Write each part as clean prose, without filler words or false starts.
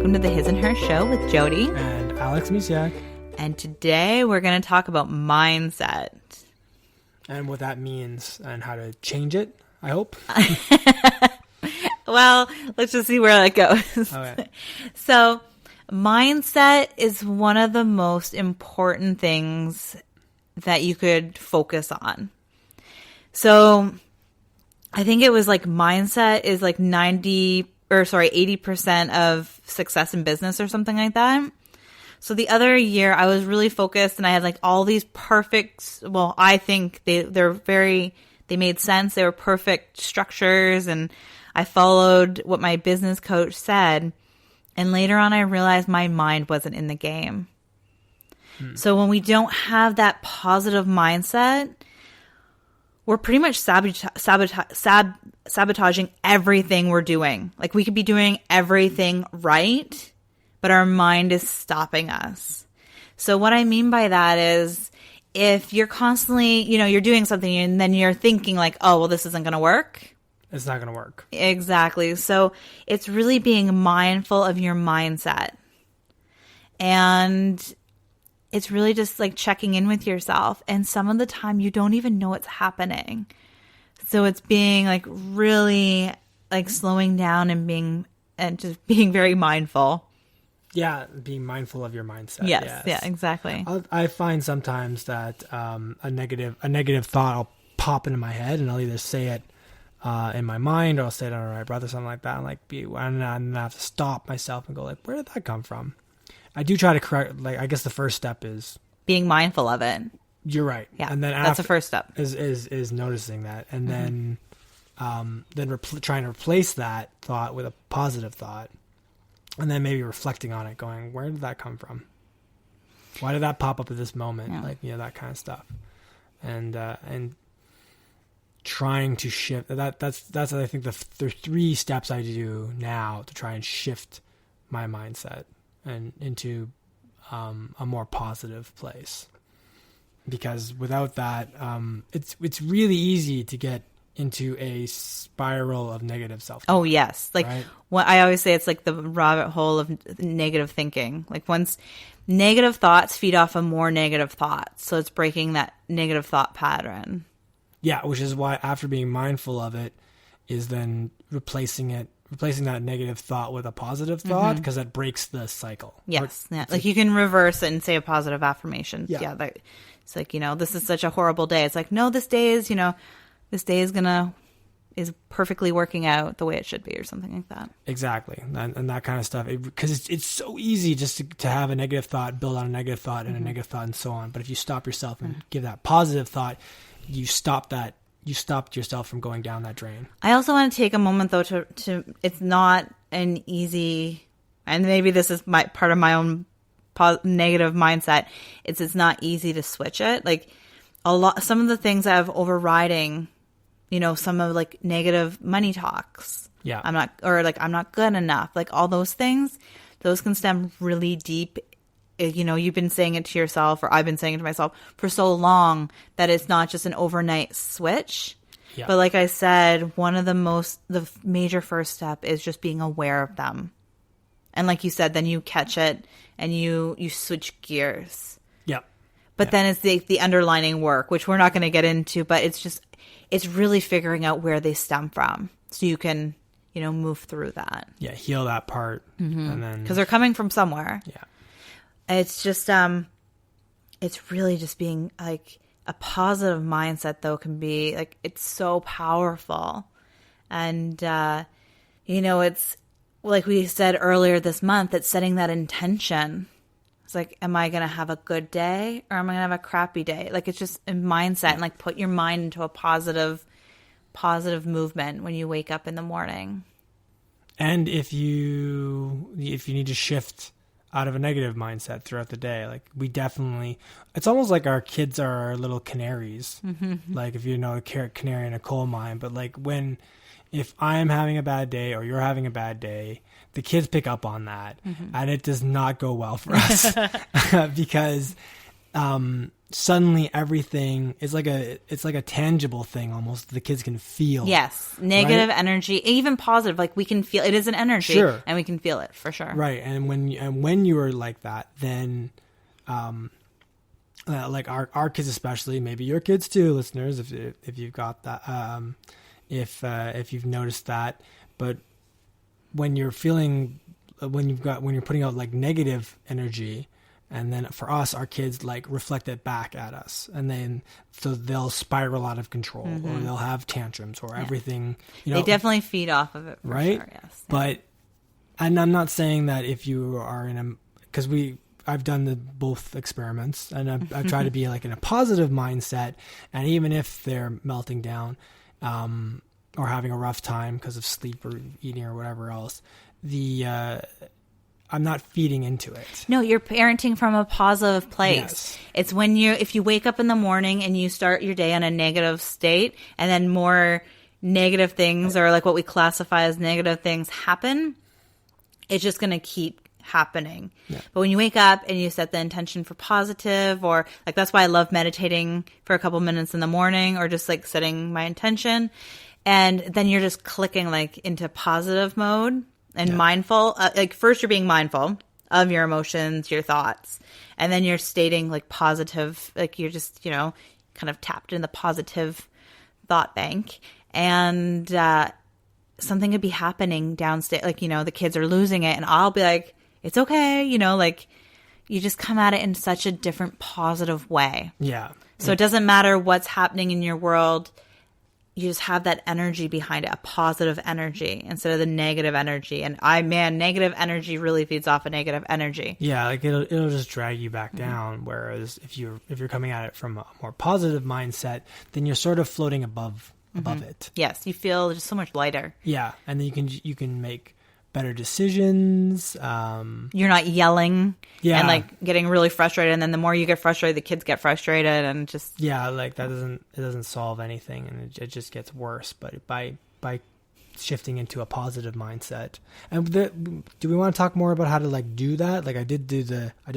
welcome to the His and Her Show with Jody and Alex Misiak. And today we're going to talk about mindset. And what that means and how to change it, I hope. Well, let's just see where that goes. Okay. So, mindset is one of the most important things that you could focus on. So, I think it was like mindset is like 80% of success in business or something like that. So the other year I was really focused and I had like all these perfect, well, I think they made sense. They were perfect structures and I followed what my business coach said. And later on I realized my mind wasn't in the game. So when we don't have that positive mindset, we're pretty much sabotaging everything we're doing. Like we could be doing everything right, but our mind is stopping us. So what I mean by that is if you're constantly, you're doing something and then you're thinking like, oh, well, this isn't going to work. It's not going to work. Exactly. So it's really being mindful of your mindset. And it's really just like checking in with yourself. And some of the time you don't even know it's happening. So it's being like really like slowing down and just being very mindful. Yeah, being mindful of your mindset. Yes. Yeah, exactly. I find sometimes that a negative thought will pop into my head and I'll either say it in my mind or I'll say it under my breath or something like that. And I have to stop myself and go like, where did that come from? I do try to correct, like, I guess the first step is being mindful of it. You're right. Yeah. And then that's the first step is noticing that. And then trying to replace that thought with a positive thought. And then maybe reflecting on it going, where did that come from? Why did that pop up at this moment? Yeah. That kind of stuff. And trying to shift that's I think the 3 steps I do now to try and shift my mindset and into a more positive place, because without that it's really easy to get into a spiral of negative self-talk. Oh yes, like right? What I always say, it's like the rabbit hole of negative thinking. Like once negative thoughts feed off of more negative thoughts, so it's breaking that negative thought pattern. Yeah, which is why after being mindful of it is then replacing that negative thought with a positive thought, because that breaks the cycle. Yes. Yeah. Like you can reverse it and say a positive affirmation. Yeah. It's like, this is such a horrible day. It's like, no, this day is perfectly working out the way it should be, or something like that. Exactly. And that kind of stuff. Because it's so easy just to have a negative thought, build on a negative thought and a negative thought and so on. But if you stop yourself and give that positive thought, you stopped yourself from going down that drain. I also want to take a moment though to it's not an easy, and maybe this is part of my own negative mindset. It's not easy to switch it. Like some of the things I have overriding, some of like negative money talks. Yeah. I'm not good enough. Like all those things, those can stem really deep. You've been saying it to yourself, or I've been saying it to myself for so long that it's not just an overnight switch. Yeah. But like I said, the major first step is just being aware of them. And like you said, then you catch it and you switch gears. Yeah. But then it's the underlining work, which we're not going to get into, but it's really figuring out where they stem from so you can, move through that. Yeah. Heal that part. And then, because they're coming from somewhere. Yeah. It's just, it's really just being like a positive mindset though can be like, it's so powerful. And, it's like we said earlier this month, it's setting that intention. It's like, am I going to have a good day or am I going to have a crappy day? Like it's just a mindset and like put your mind into a positive movement when you wake up in the morning. And if you need to shift out of a negative mindset throughout the day, like it's almost like our kids are our little canaries. Like if a canary in a coal mine, but like if I'm having a bad day or you're having a bad day, the kids pick up on that, and it does not go well for us because suddenly everything is like it's like a tangible thing almost the kids can feel. Yes. Negative energy, even positive, like we can feel it is an energy. Sure. And we can feel it for sure. Right. And when you are like that, then like our kids especially, maybe your kids too, listeners, if you've got that, if you've noticed that, but when you're feeling, when you're putting out like negative energy, and then for us, our kids like reflect it back at us, and then so they'll spiral out of control, or they'll have tantrums, or everything. You know, they definitely feed off of it, for right? sure, yes. But, and I'm not saying that if you are in a, because I've done both experiments, and I've tried to be like in a positive mindset, and even if they're melting down, or having a rough time because of sleep or eating or whatever else, I'm not feeding into it. No, you're parenting from a positive place. Yes. It's when if you wake up in the morning and you start your day on a negative state, and then more negative things, or like what we classify as negative things, happen, it's just going to keep happening. Yeah. But when you wake up and you set the intention for positive, or like, that's why I love meditating for a couple minutes in the morning, or just like setting my intention. And then you're just clicking like into positive mode. And mindful, like first you're being mindful of your emotions, your thoughts, and then you're stating like positive, like you're just, kind of tapped in the positive thought bank, and something could be happening downstairs, like, the kids are losing it, and I'll be like, it's okay, like you just come at it in such a different positive way. Yeah. So it doesn't matter what's happening in your world. You just have that energy behind it, a positive energy instead of the negative energy. And negative energy really feeds off of negative energy. Yeah, like it'll just drag you back down. Whereas if you're coming at it from a more positive mindset, then you're sort of floating above it. Yes, you feel just so much lighter. Yeah, and then you can make better decisions. You're not yelling and like getting really frustrated, and then the more you get frustrated, the kids get frustrated, and just like it doesn't solve anything, and it just gets worse. But by shifting into a positive mindset, and do we want to talk more about how to like do that? Like I did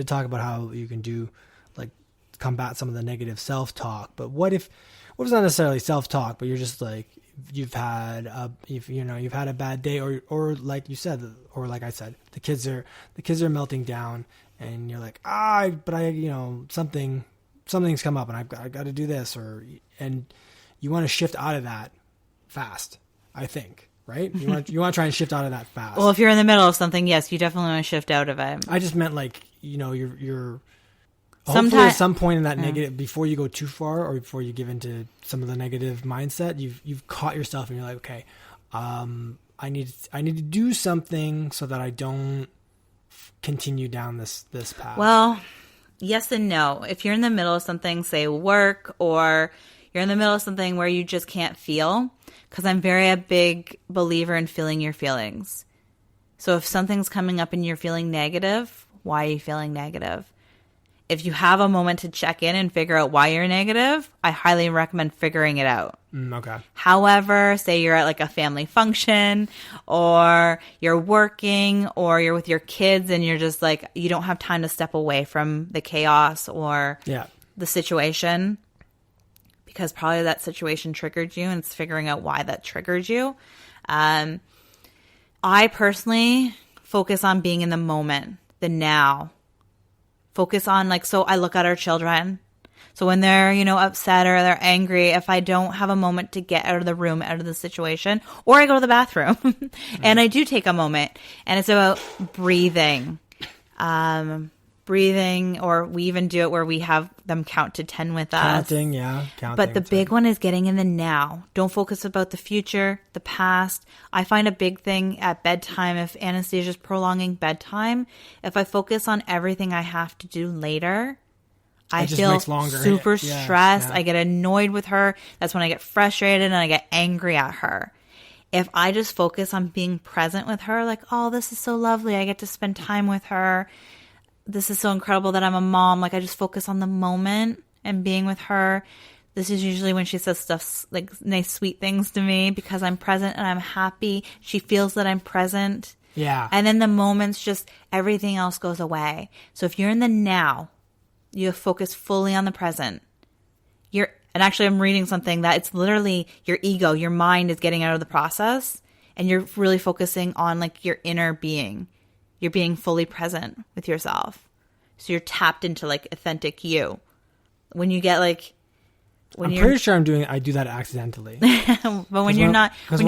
talk about how you can do like combat some of the negative self-talk, but what if it's not necessarily self-talk, but you're just like, you've had a bad day, or like you said, or like I said, the kids are melting down, and you're like, something's come up, and I've got to do this, and you want to shift out of that fast, I think, right? You want to try and shift out of that fast. Well, if you're in the middle of something, yes, you definitely want to shift out of it. I just meant like, you're hopefully at some point in that negative, before you go too far, or before you give into some of the negative mindset, you've caught yourself, and you're like, okay, I need to do something so that I don't continue down this path. Well, yes and no. If you're in the middle of something, say work, or you're in the middle of something where you just can't feel, because I'm a big believer in feeling your feelings. So if something's coming up and you're feeling negative, why are you feeling negative? If you have a moment to check in and figure out why you're negative, I highly recommend figuring it out. Okay. However, say you're at like a family function, or you're working, or you're with your kids, and you're just like, you don't have time to step away from the chaos or the situation, because probably that situation triggered you, and it's figuring out why that triggered you. I personally focus on being in the moment, the now. Focus on so I look at our children. So when they're, upset or they're angry, if I don't have a moment to get out of the room, out of the situation, or I go to the bathroom and I do take a moment, and it's about breathing. Breathing, or we even do it where we have them count to 10 with us. Counting. But the big one is getting in the now. Don't focus about the future, the past. I find a big thing at bedtime, if anesthesia is prolonging bedtime, if I focus on everything I have to do later, I feel super stressed. I get annoyed with her. That's when I get frustrated and I get angry at her. If I just focus on being present with her, like, oh, this is so lovely, I get to spend time with her. This is so incredible that I'm a mom. Like, I just focus on the moment and being with her. This is usually when she says stuff like nice, sweet things to me, because I'm present and I'm happy. She feels that I'm present. Yeah. And then the moments, just everything else goes away. So if you're in the now, You focus fully on the present. And actually I'm reading something that it's literally your ego, your mind is getting out of the process, and you're really focusing on like your inner being. You're being fully present with yourself. So you're tapped into like authentic you. When you get like, I'm pretty sure I do that accidentally. But when you're not present. When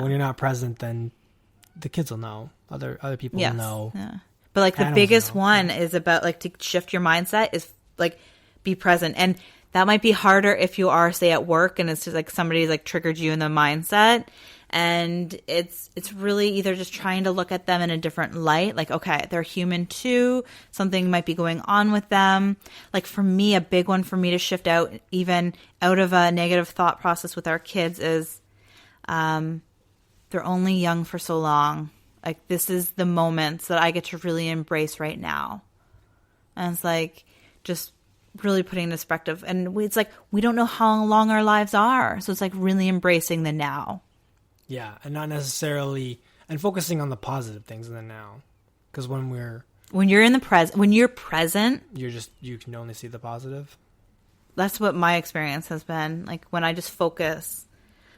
you're not present, then the kids will know. Other people will know. Yeah. But like the biggest one is about like to shift your mindset is like be present. And that might be harder if you are, say, at work and it's just like somebody's like triggered you in the mindset. And it's really either just trying to look at them in a different light. Like, okay, they're human too. Something might be going on with them. Like for me, a big one for me to shift out, even out of a negative thought process with our kids is they're only young for so long. Like this is the moments that I get to really embrace right now. And it's like just really putting in perspective. And it's like we don't know how long our lives are. So it's like really embracing the now. Yeah, and not necessarily, and focusing on the positive things in the now, because when you're in the present, when you're present, you can only see the positive. That's what my experience has been. Like when I just focus,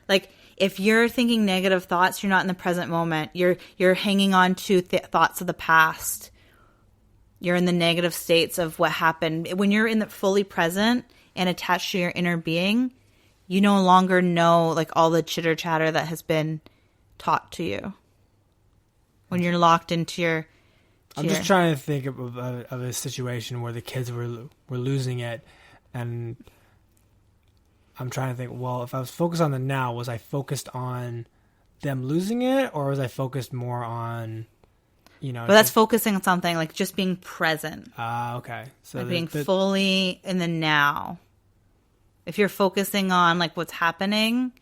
like if you're thinking negative thoughts, you're not in the present moment. You're hanging on to thoughts of the past. You're in the negative states of what happened. When you're in the fully present and attached to your inner being, you no longer know like all the chitter chatter that has been taught to you. When you're locked into your... I'm just trying to think of a situation where the kids were losing it, and I'm trying to think, well, if I was focused on the now, was I focused on them losing it, or was I focused more on, But that's focusing on something, like just being present. Okay. So like being fully in the now. If you're focusing on like what's happening,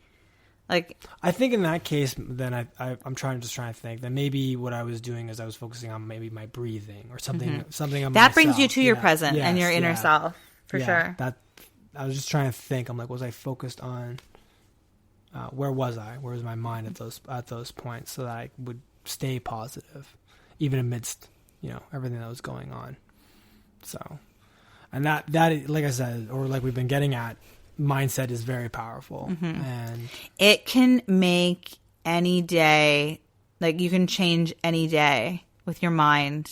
like I think in that case, then I'm trying to think that maybe what I was doing is I was focusing on maybe my breathing or something, something on that myself. brings you to your present and your inner self for sure. That I was just trying to think. I'm like, was I focused on where was I? Where was my mind at those points, so that I would stay positive, even amidst everything that was going on. So. And that, like I said, or like we've been getting at, mindset is very powerful. And it can make any day, like you can change any day with your mind.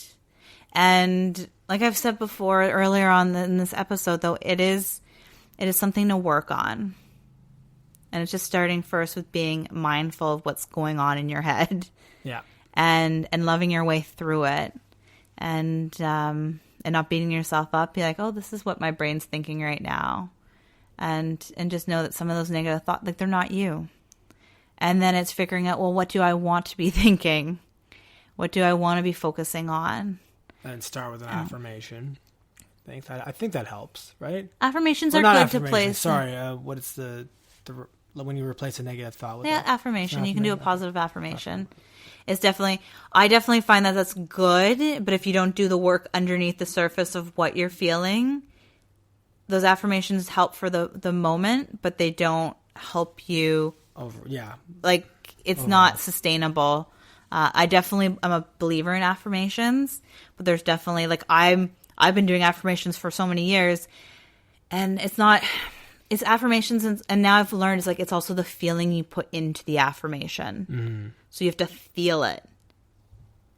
And like I've said before earlier on in this episode, though, it is something to work on. And it's just starting first with being mindful of what's going on in your head. Yeah. And loving your way through it. And not beating yourself up. Be like, oh, this is what my brain's thinking right now. And just know that some of those negative thoughts, like they're not you. And then it's figuring out, well, what do I want to be thinking? What do I want to be focusing on? And start with an affirmation. I think that helps, right? Affirmations are good to place. Sorry, what is the when you replace a negative thought with affirmation. You can do a positive affirmation. It's I definitely find that that's good, but if you don't do the work underneath the surface of what you're feeling, those affirmations help for the moment, but they don't help you. Like it's not sustainable. I definitely am a believer in affirmations, but there's definitely like I've been doing affirmations for so many years, and it's affirmations, and now I've learned it's also the feeling you put into the affirmation. So you have to feel it,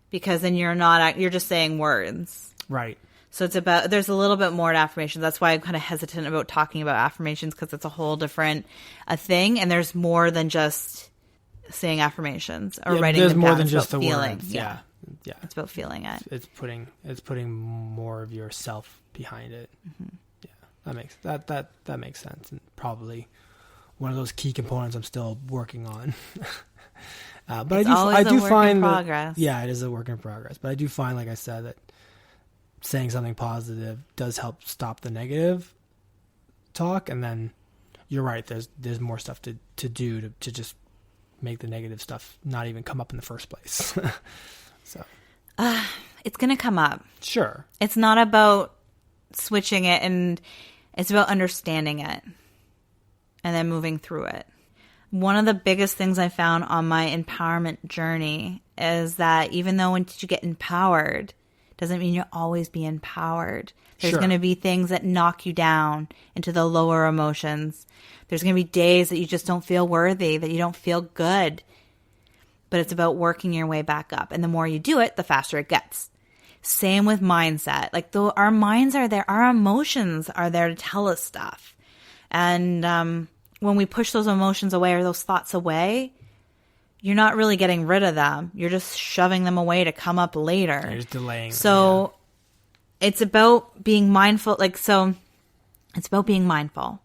because then you're just saying words. Right. So there's a little bit more to affirmations. That's why I'm kind of hesitant about talking about affirmations, because it's a whole different thing, and there's more than just saying affirmations or writing them down. There's more than just the feeling. Words. Yeah. It's about feeling it. It's putting more of yourself behind it. That makes sense, and probably one of those key components I'm still working on. But I do find progress. It is a work in progress. But I do find, like I said, that saying something positive does help stop the negative talk, and then you're right. There's more stuff to do to just make the negative stuff not even come up in the first place. So it's gonna come up. Sure. It's not about switching it, and it's about understanding it and then moving through it. One of the biggest things I found on my empowerment journey is that even though once you get empowered, doesn't mean you'll always be empowered. There's Sure. going to be things that knock you down into the lower emotions. There's going to be days that you just don't feel worthy, that you don't feel good. But it's about working your way back up. And the more you do it, the faster it gets. Same with mindset. Like, though our minds are there, our emotions are there to tell us stuff. And when we push those emotions away or those thoughts away, you're not really getting rid of them. You're just shoving them away to come up later. You're just delaying. So it's about being mindful. It's about being mindful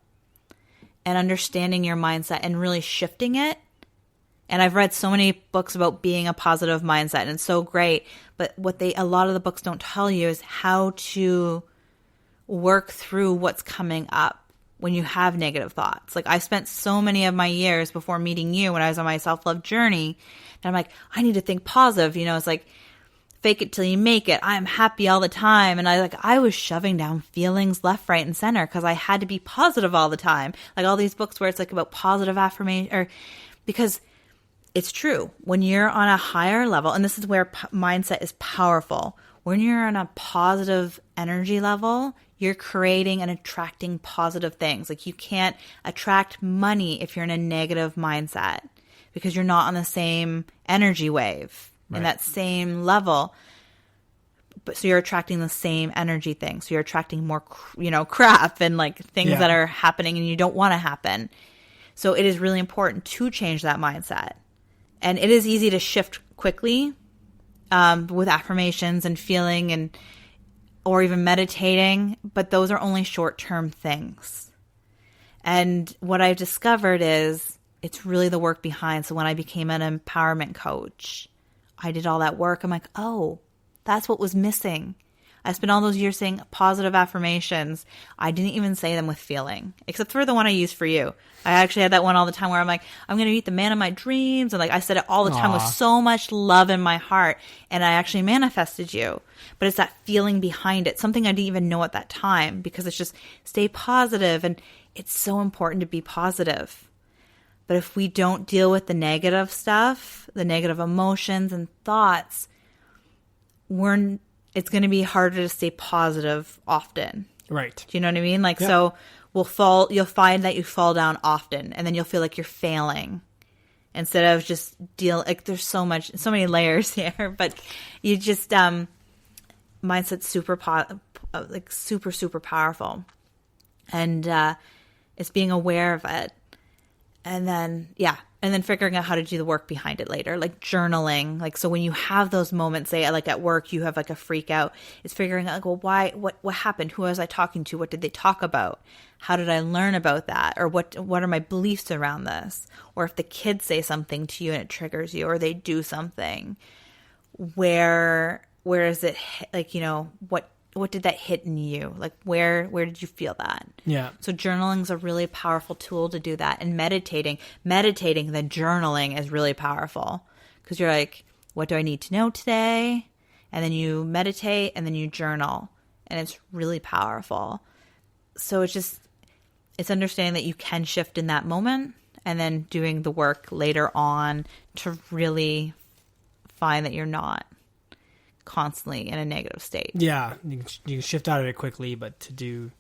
and understanding your mindset and really shifting it. And I've read so many books about being a positive mindset, and it's so great. But what a lot of the books don't tell you is how to work through what's coming up when you have negative thoughts. Like, I spent so many of my years before meeting you when I was on my self-love journey, and I'm like, I need to think positive. It's like, fake it till you make it. I'm happy all the time. And I was shoving down feelings left, right, and center because I had to be positive all the time. Like all these books where it's like about positive affirmation, because it's true. When you're on a higher level, and this is where mindset is powerful, when you're on a positive energy level, you're creating and attracting positive things. Like, you can't attract money if you're in a negative mindset because you're not on the same energy wave, in that same level. But so you're attracting the same energy thing. So you're attracting more, crap and like things that are happening and you don't want to happen. So it is really important to change that mindset. And it is easy to shift quickly with affirmations and feeling or even meditating, but those are only short-term things. And what I've discovered is it's really the work behind. So when I became an empowerment coach, I did all that work. I'm like, oh, that's what was missing. I spent all those years saying positive affirmations. I didn't even say them with feeling, except for the one I used for you. I actually had that one all the time where I'm like, I'm going to meet the man of my dreams. And like, I said it all the time with so much love in my heart. And I actually manifested you. But it's that feeling behind it, something I didn't even know at that time, because it's just stay positive. And it's so important to be positive. But if we don't deal with the negative stuff, the negative emotions and thoughts, it's going to be harder to stay positive often. Right. Do you know what I mean? Like, so you'll find that you fall down often, and then you'll feel like you're failing instead of just there's so many layers here, but you just, mindset's super powerful. And, it's being aware of it. And then figuring out how to do the work behind it later, like journaling. Like, so when you have those moments, say like at work, you have like a freak out, it's figuring out, like, well, what happened? Who was I talking to? What did they talk about? How did I learn about that? Or what are my beliefs around this? Or if the kids say something to you and it triggers you, or they do something, where is it, like, what did that hit in you? Like, where did you feel that? Yeah. So journaling is a really powerful tool to do that. And meditating, then journaling is really powerful, because you're like, what do I need to know today? And then you meditate and then you journal, and it's really powerful. So it's understanding that you can shift in that moment, and then doing the work later on to really find that you're not constantly in a negative state. Yeah, you can shift out of it quickly, but to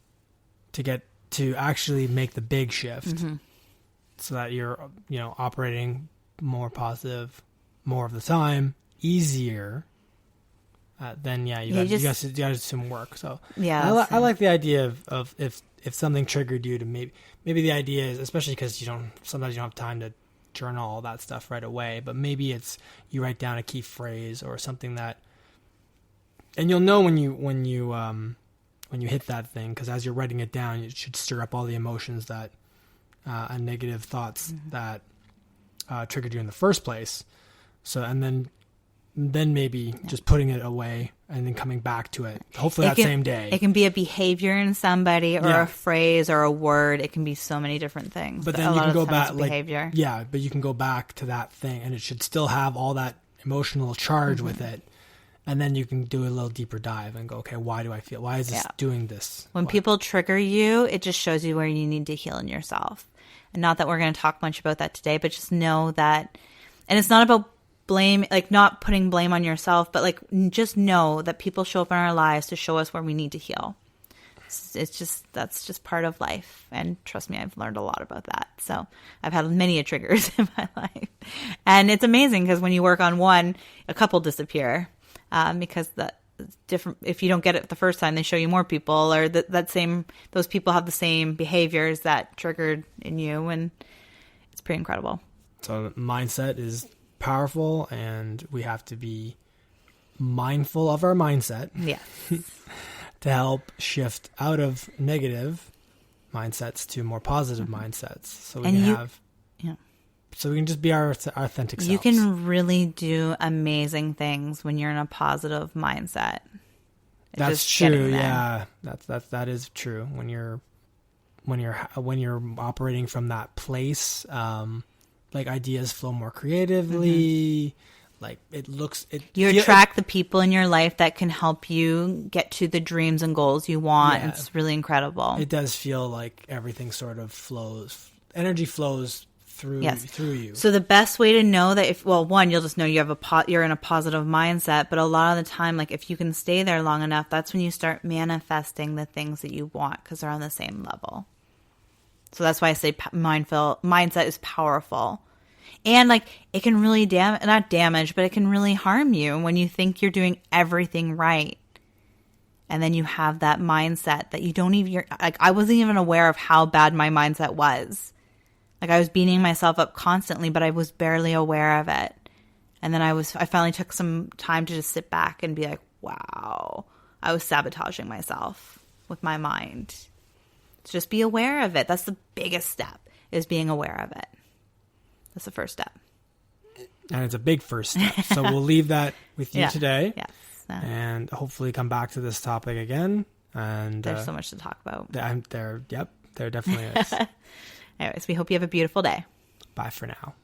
actually make the big shift, so that you're operating more positive more of the time, easier. Then you got to do some work. So I like the idea of if something triggered you, to maybe the idea is, especially because sometimes you don't have time to journal all that stuff right away, but maybe it's you write down a key phrase or something that. And you'll know when you hit that thing, because as you're writing it down, it should stir up all the emotions that and negative thoughts that triggered you in the first place. So, and then maybe just putting it away and then coming back to it, hopefully same day. It can be a behavior in somebody, or a phrase, or a word. It can be so many different things. But then you can go back, behavior. But you can go back to that thing, and it should still have all that emotional charge with it. And then you can do a little deeper dive and go, okay, why is this doing this? When people trigger you, it just shows you where you need to heal in yourself. And not that we're going to talk much about that today, but just know that, and it's not about blame, like not putting blame on yourself, but like just know that people show up in our lives to show us where we need to heal. It's just, that's just part of life. And trust me, I've learned a lot about that. So I've had many triggers in my life. And it's amazing because when you work on one, a couple disappear because if you don't get it the first time, they show you more people, or those people have the same behaviors that triggered in you. And it's pretty incredible. So mindset is powerful, and we have to be mindful of our mindset. Yes. To help shift out of negative mindsets to more positive mindsets. So we so we can just be our authentic selves. You can really do amazing things when you're in a positive mindset. That's true. Yeah. That is true. When you're operating from that place, like ideas flow more creatively. Like you attract the people in your life that can help you get to the dreams and goals you want. Yeah. It's really incredible. It does feel like everything sort of flows. Energy flows through you. So the best way to know that one, you'll just know you're in a positive mindset, but a lot of the time, like if you can stay there long enough, that's when you start manifesting the things that you want because they're on the same level. So that's why I say mindset is powerful. And like it can really not damage, but it can really harm you when you think you're doing everything right. And then you have that mindset that you don't even, like I wasn't even aware of how bad my mindset was. Like I was beating myself up constantly, but I was barely aware of it. And then I finally took some time to just sit back and be like, wow, I was sabotaging myself with my mind. So just be aware of it. That's the biggest step, is being aware of it. That's the first step. And it's a big first step. So we'll leave that with you today. Yes. And hopefully come back to this topic again. And there's so much to talk about. There definitely is. Anyways, we hope you have a beautiful day. Bye for now.